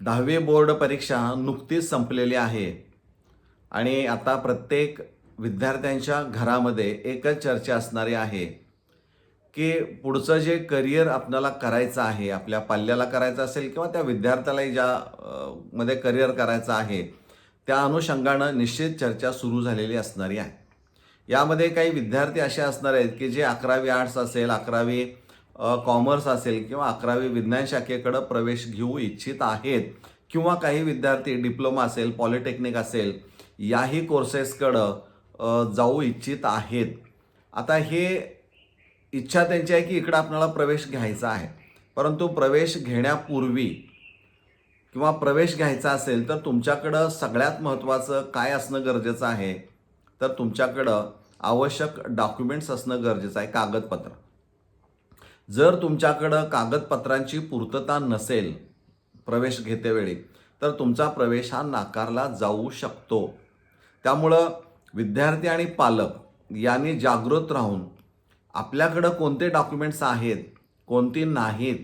10वी बोर्ड परीक्षा नुकतीच संपलेली आहे आणि आता प्रत्येक विद्यार्थ्यांच्या घरामध्ये एकच चर्चा असणारी आहे की पुढचं जे करिअर आपल्याला करायचं आहे, आपल्या पाल्याला करायचं असेल किंवा त्या विद्यार्थ्यालाही मध्ये करिअर करायचं आहे, त्या अनुषंगानं निश्चित चर्चा सुरू झालेली असणारी आहे. यामध्ये काही विद्यार्थी असे असणार आहेत की जे 11वी आर्ट्स असेल, 11वी कॉमर्स असेल किंवा 11वी विज्ञान शाखेकडं प्रवेश घेऊ इच्छित आहेत किंवा काही विद्यार्थी डिप्लोमा असेल, पॉलिटेक्निक असेल, याही कोर्सेसकडं जाऊ इच्छित आहेत. आता हे इच्छा त्यांची आहे की इकडं आपल्याला प्रवेश घ्यायचा आहे. परंतु प्रवेश घेण्यापूर्वी किंवा प्रवेश घ्यायचा असेल तर तुमच्याकडं सगळ्यात महत्त्वाचं काय असणं गरजेचं आहे, तर तुमच्याकडं आवश्यक डॉक्युमेंट्स असणं गरजेचं आहे, कागदपत्र. जर तुमच्याकडं कागदपत्रांची पूर्तता नसेल प्रवेश घेतेवेळी, तर तुमचा प्रवेश हा नाकारला जाऊ शकतो. त्यामुळं विद्यार्थी आणि पालक यांनी जागृत राहून आपल्याकडं कोणते डॉक्युमेंट्स आहेत, कोणती नाहीत,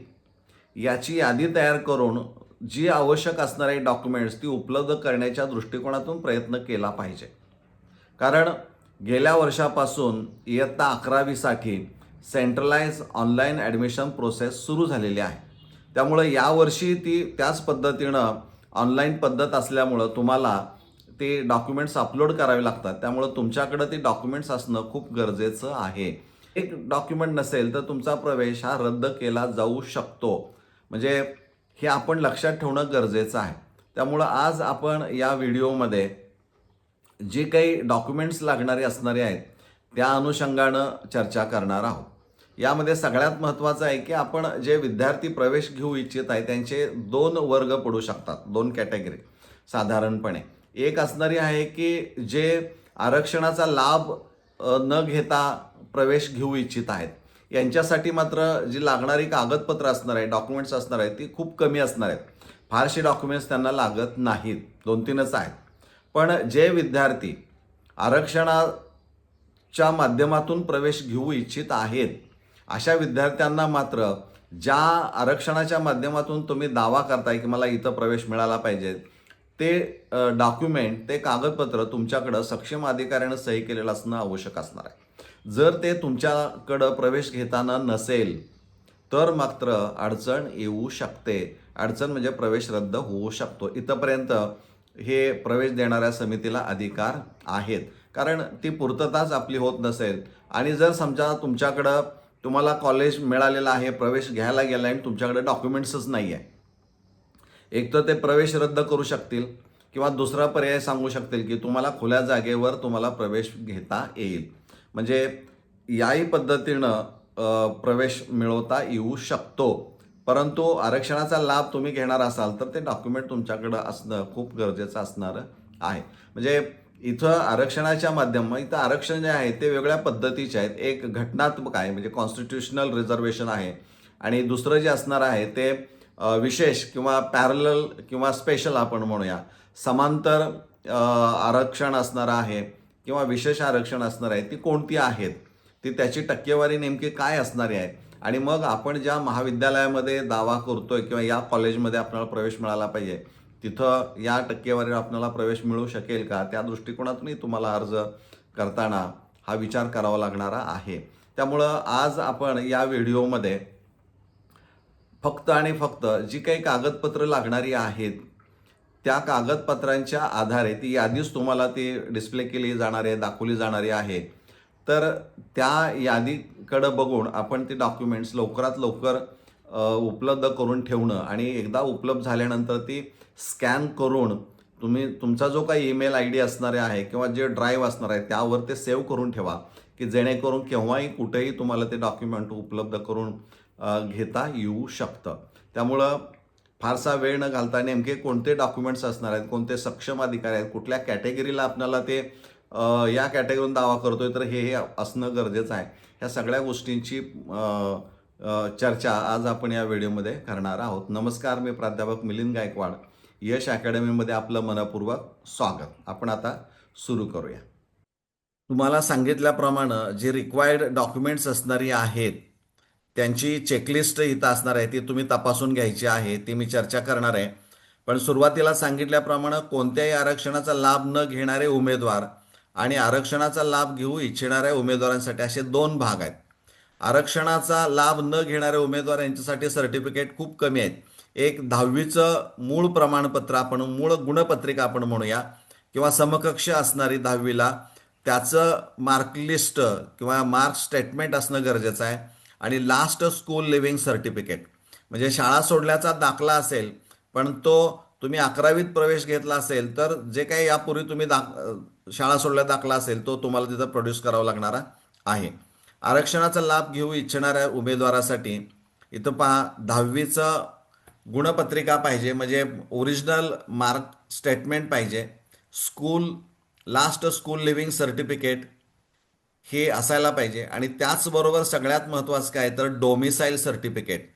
याची यादी तयार करून जी आवश्यक असणारे डॉक्युमेंट्स ती उपलब्ध करण्याच्या दृष्टिकोनातून प्रयत्न केला पाहिजे. कारण गेल्या वर्षापासून इयत्ता 11वीसाठी सेंट्रलाइज ऑनलाईन ॲडमिशन प्रोसेस सुरू झालेली आहे. त्यामुळं यावर्षी ती त्याच पद्धतीनं ऑनलाईन पद्धत असल्यामुळं तुम्हाला ते डॉक्युमेंट्स अपलोड करावे लागतात. त्यामुळं तुमच्याकडं ते डॉक्युमेंट्स असणं खूप गरजेचं आहे. एक डॉक्युमेंट नसेल तर तुमचा प्रवेश हा रद्द केला जाऊ शकतो. म्हणजे हे आपण लक्षात ठेवणं गरजेचं आहे. त्यामुळं आज आपण या व्हिडिओमध्ये जे काही डॉक्युमेंट्स लागणारे असणारे आहेत त्या अनुषंगानं चर्चा करणार आहोत. यामध्ये सगळ्यात महत्त्वाचं आहे की आपण जे विद्यार्थी प्रवेश घेऊ इच्छित आहे त्यांचे 2 वर्ग पडू शकतात, 2 कॅटेगरी साधारणपणे. एक असणारी आहे की जे आरक्षणाचा लाभ न घेता प्रवेश घेऊ इच्छित आहेत. यांच्यासाठी मात्र जी लागणारी कागदपत्र असणार आहे, डॉक्युमेंट्स असणार आहेत, ती खूप कमी असणार आहेत. फारशी डॉक्युमेंट्स त्यांना लागत नाहीत, 2-3च आहेत. पण जे विद्यार्थी आरक्षणाच्या माध्यमातून प्रवेश घेऊ इच्छित आहेत, अशा विद्यार्थ्यांना मात्र ज्या आरक्षणाच्या माध्यमातून तुम्ही दावा करताय की मला इथं प्रवेश मिळाला पाहिजे, ते डॉक्युमेंट, ते कागदपत्र तुमच्याकडं सक्षम अधिकाऱ्यानं सही केलेलं असणं आवश्यक असणार आहे. जर ते तुमच्याकडं प्रवेश घेताना नसेल तर मात्र अडचण येऊ शकते. अडचण म्हणजे प्रवेश रद्द होऊ शकतो. इथंपर्यंत हे प्रवेश देणाऱ्या समितीला अधिकार आहेत. कारण ती पूर्तताच आपली होत नसेल आणि जर समजा तुम्हाला कॉलेज मिळालेलं आहे, प्रवेश घ्यायला गेला आणि तुमच्याकडे डॉक्युमेंट्सच नाही आहे, एक तर ते प्रवेश रद्द करू शकतील किंवा दुसरा पर्याय सांगू शकतील की तुम्हाला खुल्या जागेवर तुम्हाला प्रवेश घेता येईल. म्हणजे याही पद्धतीनं प्रवेश मिळवता येऊ शकतो. परंतु आरक्षणाचा लाभ तुम्ही घेणार असाल तर ते डॉक्युमेंट तुमच्याकडं असणं खूप गरजेचं असणार आहे. म्हणजे इथं इथं आरक्षण जे आहे ते वेगळ्या पद्धतीचे आहेत. एक घटनात्मक आहे म्हणजे कॉन्स्टिट्यूशनल रिझर्वेशन आहे आणि दुसरं जे असणार आहे ते विशेष किंवा पॅरलल किंवा स्पेशल आपण म्हणूया, समांतर आरक्षण असणारं आहे किंवा विशेष आरक्षण असणार आहे. ती कोणती आहेत, ती त्याची टक्केवारी नेमकी काय असणारी आहे आणि मग आपण ज्या महाविद्यालयामध्ये दावा करतोय किंवा या कॉलेजमध्ये आपल्याला प्रवेश मिळाला पाहिजे, तिथं या टक्केवारीवर आपल्याला प्रवेश मिळू शकेल का, त्या दृष्टिकोनातूनही तुम्हाला अर्ज करताना हा विचार करावा लागणारा आहे. त्यामुळं आज आपण या व्हिडिओमध्ये फक्त आणि फक्त जी काही कागदपत्र लागणारी आहेत त्या कागदपत्रांच्या आधारे ती यादीच तुम्हाला ती डिस्प्ले केली जाणार आहे, दाखवली जाणारी आहे. तर त्या यादीकडं बघून आपण ती डॉक्युमेंट्स लवकरात लवकर उपलब्ध करून ठेवणं आणि एकदा उपलब्ध झाल्यानंतर ती स्कॅन करून तुमचा जो काही ईमेल आय डी असणारे आहे किंवा जे ड्राईव्ह असणार आहे त्यावर ते सेव्ह करून ठेवा की जेणेकरून केव्हाही कुठेही तुम्हाला ते डॉक्युमेंट उपलब्ध करून घेता येऊ शकतं. त्यामुळं फारसा वेळ न घालता नेमके कोणते डॉक्युमेंट्स असणार आहेत, कोणते सक्षम अधिकारी आहेत, कुठल्या कॅटेगरीला आपल्याला ते या कॅटेगरीतून दावा करतोय तर हे असणं गरजेचं आहे. ह्या सगळ्या गोष्टींची चर्चा आज आपण या व्हिडिओमध्ये करणार आहोत. नमस्कार, मी प्राध्यापक मिलिंद गायकवाड. यश अकॅडमीमध्ये आपलं मनपूर्वक स्वागत. आपण आता सुरू करूया. तुम्हाला सांगितल्याप्रमाणे जे रिक्वायर्ड डॉक्युमेंट्स असणारी आहेत त्यांची चेकलिस्ट इथं असणार आहे, ती तुम्ही तपासून घ्यायची आहे, ती मी चर्चा करणार आहे. पण सुरुवातीला सांगितल्याप्रमाणे कोणत्याही आरक्षणाचा लाभ न घेणारे उमेदवार आणि आरक्षणाचा लाभ घेऊ इच्छिणाऱ्या उमेदवारांसाठी असे दोन भाग आहेत. आरक्षणाचा लाभ न घेणारे उमेदवार यांच्यासाठी सर्टिफिकेट खूप कमी आहेत. एक 10वीचं मूळ प्रमाणपत्र, आपण मूळ गुणपत्रिका आपण म्हणूया, किंवा समकक्ष असणारी 10वीला त्याचं मार्क लिस्ट किंवा मार्क स्टेटमेंट असणं गरजेचं आहे. आणि लास्ट स्कूल लिव्हिंग सर्टिफिकेट म्हणजे शाळा सोडल्याचा दाखला असेल, पण तो तुम्ही 11वीत प्रवेश घेतला असेल तर जे काही यापूर्वी तुम्ही शाळा सोडल्या दाखला असेल तो तुम्हाला तिथं प्रोड्यूस करावा लागणारा आहे. आरक्षणाचा लाभ घेऊ इच्छिणाऱ्या उमेदवारासाठी इथं पहा, 10वीचं गुणपत्रिका पाहिजे, म्हणजे ओरिजिनल मार्क स्टेटमेंट पाहिजे. School last school living certificate हे असायला पाहिजे. आणि त्याचबरोबर सगळ्यात महत्त्वाचं काय तर डोमिसाईल सर्टिफिकेट,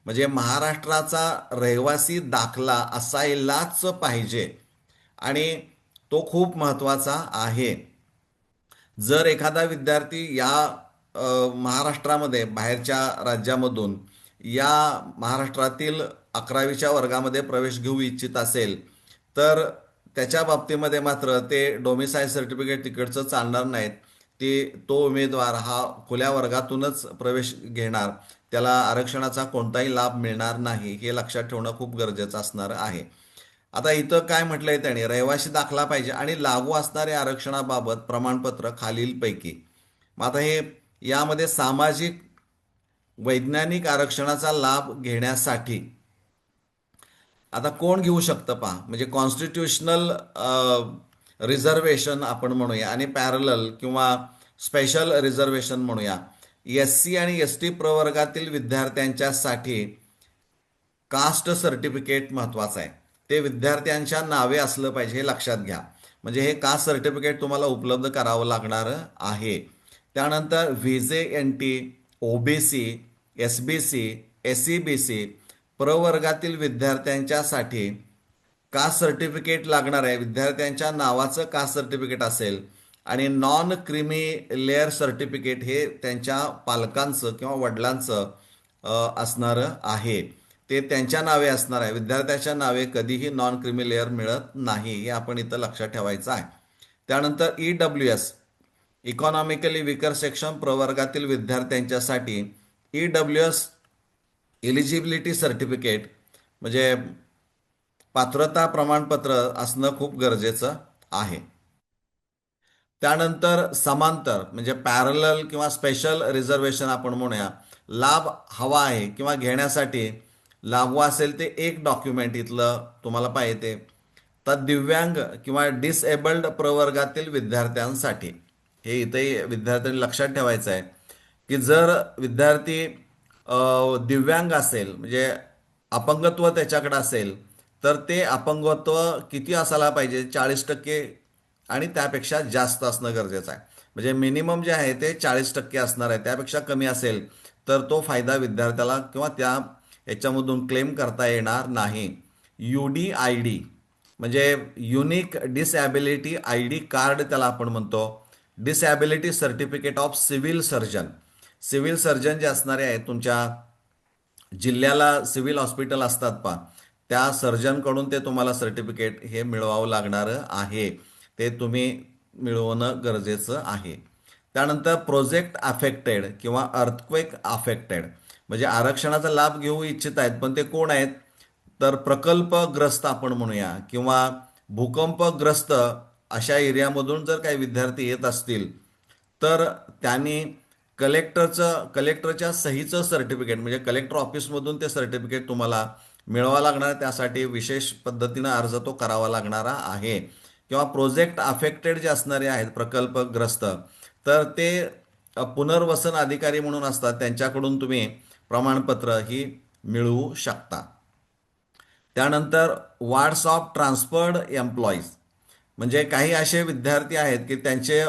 म्हणजे महाराष्ट्राचा रहिवासी दाखला असायलाच पाहिजे. आणि तो खूप महत्त्वाचा आहे. जर एखादा विद्यार्थी या महाराष्ट्रामध्ये बाहेरच्या राज्यामधून या महाराष्ट्रातील 11वीच्या वर्गामध्ये प्रवेश घेऊ इच्छित असेल तर त्याच्या बाबतीमध्ये मात्र ते डोमिसाईल सर्टिफिकेट तिकडचं चालणार नाहीत. तो उमेदवार हा खुल्या वर्गातूनच प्रवेश घेणार, त्याला आरक्षणाचा कोणताही लाभ मिळणार नाही, हे लक्षात ठेवणं खूप गरजेचं असणार आहे. आता इथं काय म्हटलंय त्याने, रहिवासी दाखला पाहिजे आणि लागू असणाऱ्या आरक्षणाबाबत प्रमाणपत्र खालीलपैकी. मग आता हे यामध्ये सामाजिक वैज्ञानिक आरक्षणाचा लाभ घेण्यासाठी आता कोण घेऊ शकतं पहा, म्हणजे कॉन्स्टिट्यूशनल रिझर्वेशन आपण म्हणूया आणि पॅरलल किंवा स्पेशल रिझर्वेशन म्हणूया. SC आणि ST प्रवर्गातील विद्यार्थ्यांच्यासाठी कास्ट सर्टिफिकेट महत्वाचं आहे. ते विद्यार्थ्यांच्या नावे असलं पाहिजे, हे लक्षात घ्या. म्हणजे हे कास्ट सर्टिफिकेट तुम्हाला उपलब्ध करावं लागणार आहे. त्यानंतर VJNT, OBC, SBC, SEBC प्रवर्गातील विद्यार्थ्यांच्यासाठी कास्ट सर्टिफिकेट लागणार आहे. विद्यार्थ्यांच्या नावाचं कास्ट सर्टिफिकेट असेल. आणि नॉन क्रिमी लेअर सर्टिफिकेट हे त्यांच्या पालकांचं किंवा वडिलांचं असणारं आहे. ते त्यांच्या नावे असणार आहे. विद्यार्थ्याच्या नावे कधीही नॉन क्रिमी लेअर मिळत नाही, हे आपण इथं लक्षात ठेवायचं आहे. त्यानंतर EWS, इकॉनॉमिकली विकर सेक्शन प्रवर्गातील विद्यार्थ्यांच्यासाठी EWS एलिजिबिलिटी सर्टिफिकेट म्हणजे पात्रता प्रमाणपत्र असणं खूप गरजेचं आहे. त्यानंतर समांतर म्हणजे पॅरलल किंवा स्पेशल रिझर्वेशन आपण म्हणूया, लाभ हवा आहे किंवा घेण्यासाठी लागू असेल ते एक डॉक्युमेंट इथलं तुम्हाला पाहिजे. तर दिव्यांग किंवा डिसेबल्ड प्रवर्गातील विद्यार्थ्यांसाठी हे इथे विद्यार्थ्यांनी लक्षात ठेवायचं आहे की जर विद्यार्थी दिव्यांग असेल, म्हणजे अपंगत्व त्याच्याकडे असेल, तर ते अपंगत्व किती असायला पाहिजे, 40% आणि त्यापेक्षा जास्त असणं गरजेचं आहे. म्हणजे मिनिमम जे आहे ते 40% असणार आहे. त्यापेक्षा कमी असेल तर तो फायदा विद्यार्थ्याला किंवा त्या याच्यामधून क्लेम करता येणार नाही. UDID म्हणजे युनिक डिसॅबिलिटी ID कार्ड त्याला आपण म्हणतो. Disability certificate of civil surgeon. Civil surgeon जे असणारे आहेत, तुमच्या जिल्ह्याला सिव्हिल हॉस्पिटल असतात पहा, त्या सर्जनकडून ते तुम्हाला सर्टिफिकेट हे मिळवावं लागणार आहे. ते तुम्ही मिळवणं गरजेचं आहे. त्यानंतर प्रोजेक्ट अफेक्टेड किंवा अर्थक्वेक अफेक्टेड म्हणजे आरक्षणाचा लाभ घेऊ इच्छित आहेत, पण ते कोण आहेत तर प्रकल्पग्रस्त आपण म्हणूया किंवा भूकंपग्रस्त अशा एरियामधून जर काही विद्यार्थी येत असतील तर त्यांनी कलेक्टरच्या सहीचं सर्टिफिकेट म्हणजे कलेक्टर ऑफिसमधून ते सर्टिफिकेट तुम्हाला मिळवावं लागणार. त्यासाठी विशेष पद्धतीनं अर्ज तो करावा लागणारा आहे. किंवा प्रोजेक्ट अफेक्टेड जे असणारे आहेत प्रकल्पग्रस्त, तर ते पुनर्वसन अधिकारी म्हणून असतात, त्यांच्याकडून तुम्ही प्रमाणपत्र ही मिळवू शकता. त्यानंतर वार्ड्स ऑफ ट्रान्सफर्ड एम्प्लॉईज म्हणजे काही असे विद्यार्थी आहेत की त्यांचे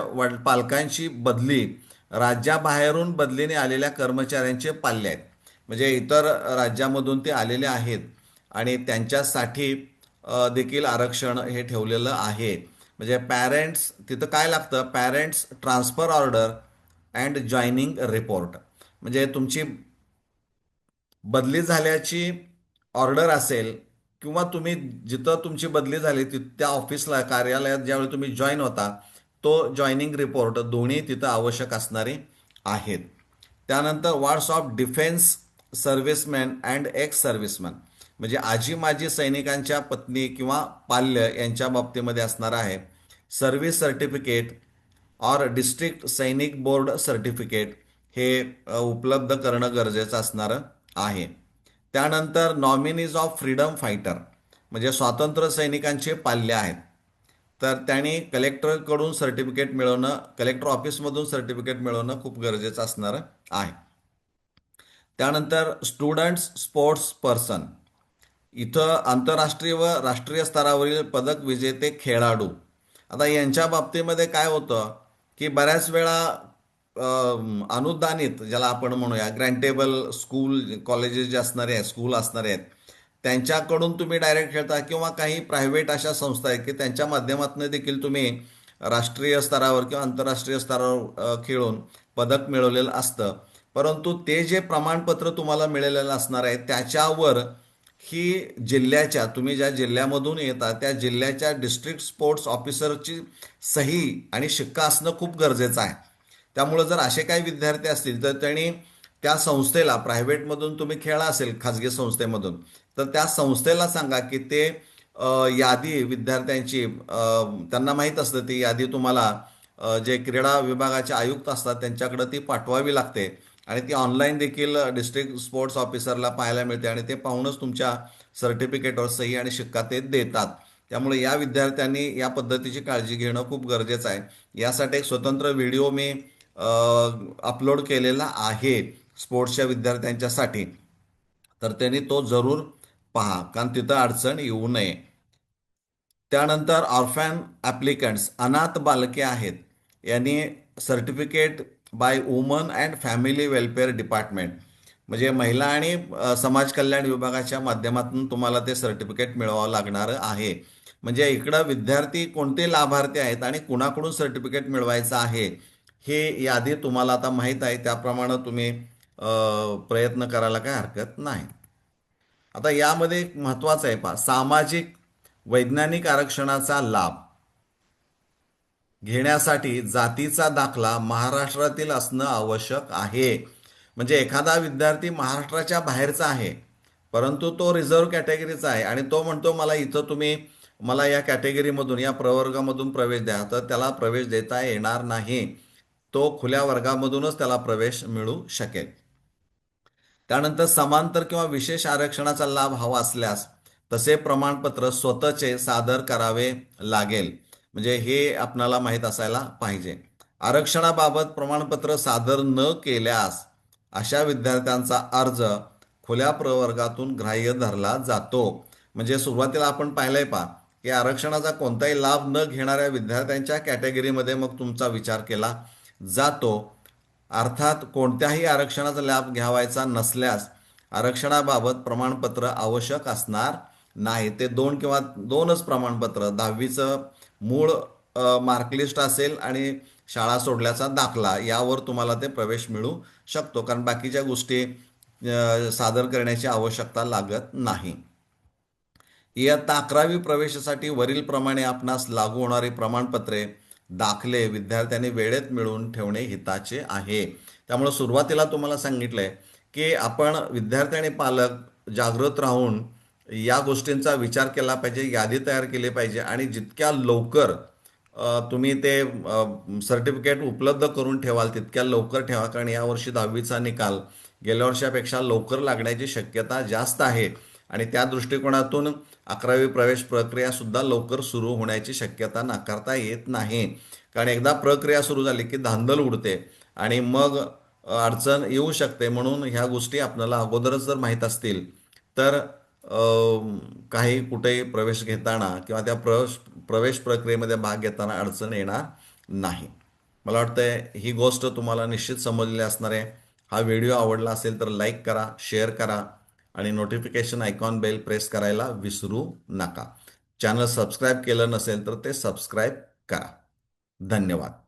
पालकांची बदली राज्याबाहेरून बदलीने आलेल्या कर्मचाऱ्यांचे पाल्य आहेत. म्हणजे इतर राज्यामधून ते आलेले आहेत आणि त्यांच्यासाठी देखील आरक्षण हे ठेवलेलं आहे. म्हणजे पॅरेंट्स तिथं काय लागतं, parents transfer order and joining report म्हणजे तुमची बदली झाल्याची ऑर्डर असेल किंवा तुम्ही जिथं तुमची बदली झाली त्या ऑफिसला कार्यालयात ज्यावेळी तुम्ही जॉईन होता तो जॉईनिंग रिपोर्ट दोन्ही तिथं आवश्यक असणारे आहेत. त्यानंतर wards of defence serviceman and ex serviceman म्हणजे आजी माजी सैनिकांच्या पत्नी किंवा पाल्य यांच्या बाबतीमध्ये असणार आहे सर्व्हिस सर्टिफिकेट ऑर डिस्ट्रिक्ट सैनिक बोर्ड सर्टिफिकेट हे उपलब्ध करणं गरजेचं असणारं आहे. त्यानंतर नॉमिनीज ऑफ फ्रीडम फायटर म्हणजे स्वातंत्र्य सैनिकांचे पाल्य आहेत तर त्यांनी कलेक्टरकडून सर्टिफिकेट मिळवणं कलेक्टर ऑफिसमधून सर्टिफिकेट मिळवणं खूप गरजेचं असणार आहे. त्यानंतर स्टुडंट्स स्पोर्ट्स पर्सन इथं आंतरराष्ट्रीय व राष्ट्रीय स्तरावरील पदक विजेते खेळाडू आता यांच्या बाबतीमध्ये काय होतं की बऱ्याच वेळा अनुदानित ज्याला आपण म्हणूया ग्रँटेबल स्कूल कॉलेजेस जे असणारे आहेत स्कूल असणारे आहेत त्यांच्याकडून तुम्ही डायरेक्ट खेळता किंवा काही प्रायव्हेट अशा संस्था आहेत की त्यांच्या माध्यमातून देखील तुम्ही राष्ट्रीय स्तरावर किंवा आंतरराष्ट्रीय स्तरावर खेळून पदक मिळवलेलं असतं. परंतु ते जे प्रमाणपत्र तुम्हाला मिळालेलं असणार आहे त्याच्यावर ही जिल्ह्याच्या तुम्ही ज्या जिल्ह्यामधून येता त्या जिल्ह्याच्या डिस्ट्रिक्ट स्पोर्ट्स ऑफिसरची सही आणि शिक्का असणं खूप गरजेचं आहे. त्यामुळे जर असे काही विद्यार्थी असतील तर त्यांनी त्या संस्थेला प्रायव्हेटमधून तुम्ही खेळा असेल खाजगी संस्थेमधून तर त्या संस्थेला सांगा की ते यादी विद्यार्थ्यांची त्यांना माहीत असतं ती यादी तुम्हाला जे क्रीडा विभागाचे आयुक्त असतात त्यांच्याकडे ती पाठवावी लागते आणि ती ऑनलाईन देखील डिस्ट्रिक्ट स्पोर्ट्स ऑफिसरला पाहायला मिळते आणि ते पाहूनच तुमच्या सर्टिफिकेटवर सही आणि शिक्का ते देतात. त्यामुळे या विद्यार्थ्यांनी या पद्धतीची काळजी घेणं खूप गरजेचं आहे. यासाठी एक स्वतंत्र व्हिडिओ मी अपलोड केलेला आहे स्पोर्ट्सच्या विद्यार्थ्यांच्यासाठी तर त्यांनी तो जरूर पहा कारण तिथं अडचण येऊ नये. त्यानंतर ऑर्फॅन ॲप्लिकंट्स अनाथ बालके आहेत यांनी certificate bye woman and family welfare department म्हणजे महिला आणि समाज कल्याण विभागाच्या माध्यमातून तुम्हाला ते सर्टिफिकेट मिळवावं लागणार आहे. म्हणजे इकडं विद्यार्थी कोणते लाभार्थी आहेत आणि कुणाकडून सर्टिफिकेट मिळवायचं आहे हे यादी तुम्हाला आता माहीत आहे त्याप्रमाणे तुम्ही प्रयत्न करायला काही हरकत नाही. आता यामध्ये एक महत्त्वाचं आहे पहा सामाजिक वैज्ञानिक आरक्षणाचा लाभ घेण्यासाठी जातीचा दाखला महाराष्ट्रातील असणं आवश्यक आहे. म्हणजे एखादा विद्यार्थी महाराष्ट्राच्या बाहेरचा आहे परंतु तो रिझर्व्ह कॅटेगरीचा आहे आणि तो म्हणतो मला इथं तुम्ही मला या कॅटेगरीमधून या प्रवर्गामधून प्रवेश द्या तर त्याला प्रवेश देता येणार नाही. तो खुल्या वर्गामधूनच त्याला प्रवेश मिळू शकेल. त्यानंतर समांतर किंवा विशेष आरक्षणाचा लाभ हवा असल्यास तसे प्रमाणपत्र स्वतःचे सादर करावे लागेल. म्हणजे हे आपणाला माहीत असायला पाहिजे. आरक्षणाबाबत प्रमाणपत्र सादर न केल्यास अशा विद्यार्थ्यांचा अर्ज खुल्या प्रवर्गातून ग्राह्य धरला जातो. म्हणजे सुरुवातीला आपण पाहिलंय पहा की आरक्षणाचा कोणताही लाभ न घेणाऱ्या विद्यार्थ्यांच्या कॅटेगरीमध्ये मग तुमचा विचार केला जातो. अर्थात कोणत्याही आरक्षणाचा लाभ घ्यावायचा नसल्यास आरक्षणाबाबत प्रमाणपत्र आवश्यक असणार नाही. ते 2 किंवा 2च प्रमाणपत्र 10वीचं मूळ मार्कलिस्ट असेल आणि शाळा सोडल्याचा दाखला यावर तुम्हाला ते प्रवेश मिळू शकतो कारण बाकीच्या गोष्टी सादर करण्याची आवश्यकता लागत नाही. इयत्ता 11वी प्रवेशासाठी वरील प्रमाणे आपणास लागू होणारी प्रमाणपत्रे दाखले विद्यार्थ्यांनी वेळेत मिळवून ठेवणे हिताचे आहे. त्यामुळे सुरुवातीला तुम्हाला सांगितलंय की आपण विद्यार्थी आणि पालक जागृत राहून या गोष्टींचा विचार केला पाहिजे यादी तयार केली पाहिजे आणि जितक्या लवकर तुम्ही ते सर्टिफिकेट उपलब्ध करून ठेवाल तितक्या लवकर ठेवा कारण यावर्षी 10वीचा निकाल गेल्या वर्षापेक्षा लवकर लागण्याची शक्यता जास्त आहे आणि त्या दृष्टिकोनातून 11वी प्रवेश प्रक्रिया सुद्धा लवकर सुरू होण्याची शक्यता नाकारता येत नाही. कारण एकदा प्रक्रिया सुरू झाली की धांदल उडते आणि मग अडचण येऊ शकते. म्हणून ह्या गोष्टी आपल्याला अगोदरच जर माहीत असतील तर काही कुठेही प्रवेश घेताना किंवा त्या प्रवेश प्रक्रियेमध्ये भाग घेताना अडचण येणार नाही. मला वाटतं ही गोष्ट तुम्हाला निश्चित समजलेली असणार आहे. हा व्हिडिओ आवडला असेल तर लाईक करा शेअर करा आणि नोटिफिकेशन आयकॉन बेल प्रेस करायला विसरू नका. चॅनल सबस्क्राईब केलं नसेल तर ते सबस्क्राईब करा. धन्यवाद.